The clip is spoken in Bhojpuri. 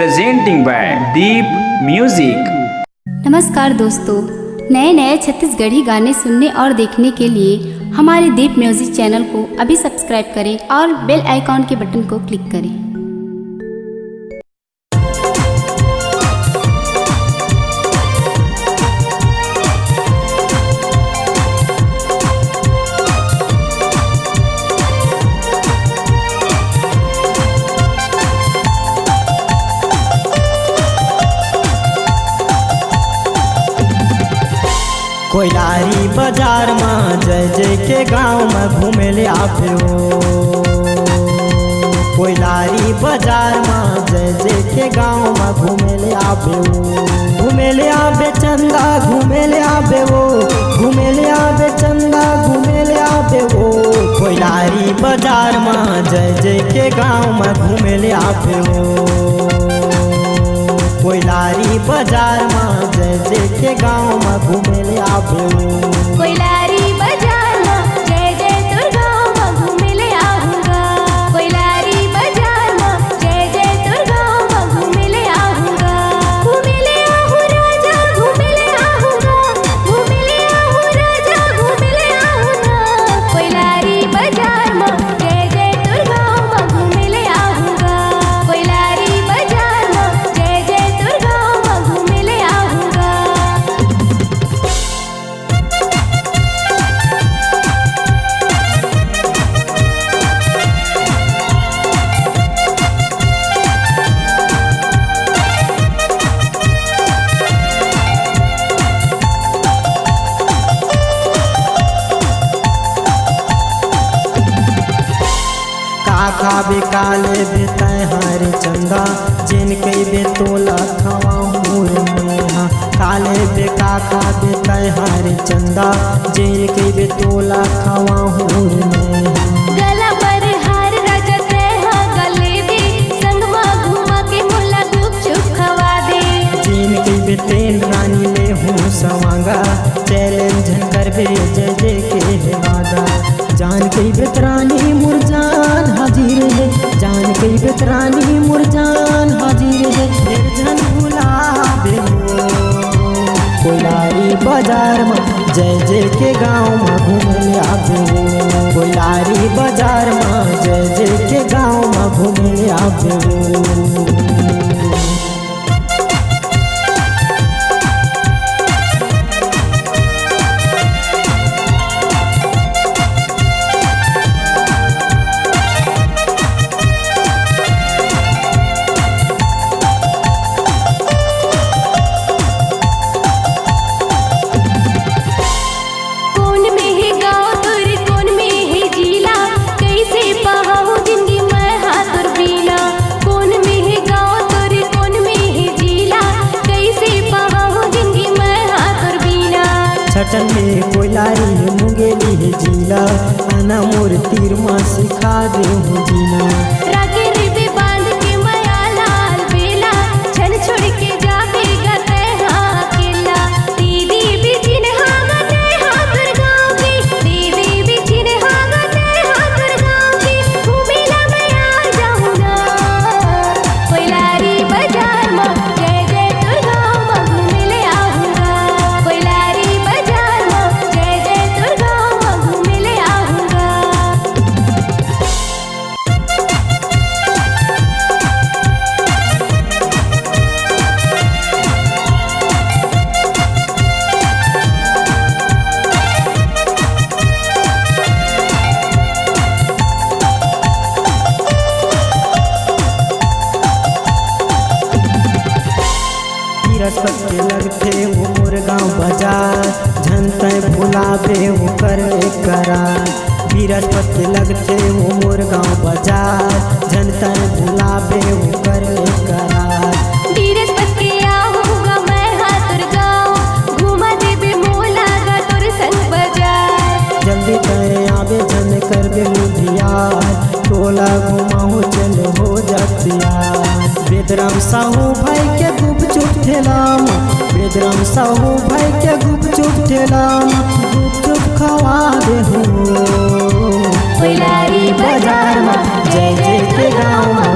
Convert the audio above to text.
presenting by Deep Music। नमस्कार दोस्तों, नए नए छत्तीसगढ़ी गाने सुनने और देखने के लिए हमारे दीप म्यूजिक चैनल को अभी सब्सक्राइब करें और बेल आइकॉन के बटन को क्लिक करें। कोइलारी बाजार में जय जय के गाँव में घूमे ले आवे हो। कोइलारी बाजार में जय जय के गाँव में घूमे ले आवे हो। घूमे ले आवे चंदा घूमे ले आवे हो। घूमे ले आवे चंदा घूमे ले आवे हो। कोइलारी बाजार में जय जय के गाँव में घूमे ले आवे हो। कोइलारी बाजार में जय जय के गाँव में घूमे ले आवे हो। कोइलारी बाजार में जय जय तोर गाँव में घूमे ले आऊँगा। कोइलारी बाजार में जय जय तोर गाँव में घूमे ले आऊँगा। घूमे ले आहूँ राजा घूमे ले आऊँगा। घूमे ले आहूँ राजा घूमे ले आऊँगा। कोइलारी बाजार में जय जय तोर गाँव में घूमे ले आऊँगा। कोइलारी बाजार में जय जय तोर गाँव में घूमे ले आऊँगा। खाबे काले बेतय हरे चंदा जिन कई बे तोला खवा मूर में हाँ। काले बे का खाबे तय हरे चंदा जिन कई बे तोला खवा मूर में गला पर हार राजा तेहा गले दे संगमा घुमा के मुला गुपचुप खवा दे। जिन कई बे तेल रानी ले हूँ सवांगा चैलेंज करबे जय जय के है वादा। जान कई बेतरानी मुरजान हाजिर है। जान कई बेतरानी मुरजान हाजिर है। निर्जन भुलावे हो। कोइलारी बाजार में जय जय के गाँव में घूमे आवे हो। कोइलारी बाजार में जय जय के गाँव में घूमे आवे हो। छटन में कोइलारी मुंगेली है जीला आना मोर तीर माँ सिखा दे हूँ जीना। रागे रिबे बांध के माया लाल बेला छन छोड़ के जावे गते हाँ अकेला। दीदी भी चिन हाँ गते हाँ कर गाँव की। दीदी भी चिन हाँ गते हाँ कर गाँव की। घूमेला मैं आ जाऊँ ना। कोइलारी बाजार में जय जय तोर गाँव में घूमे ले आऊँगा। कोइलारी बाजार में जय जय तोर गाँव में घूमे ले आऊँगा। रसपत के लगते वो मोर गाँव बाजार झनते भुलावे वो कर करार। बीरसपत के लगते वो मोर गाँव बाजार झनते भुलावे वो कर करार। बीरसपत के आऊँगा मैं हाँ तोर गाँव घुमा देबे मोला गा तोर संग बाजार। जल्दी करे आवे जन करबे मुधियार टोला घुमाओ चल हो जतियार। बेदराम साहू भाई के गुपचुप ठेलाम। बेदराम साहू भाई के गुपचुप ठेलाम। गुपचुप खवा दे हो। कोइलारी बाजार में जय जय के गाँव में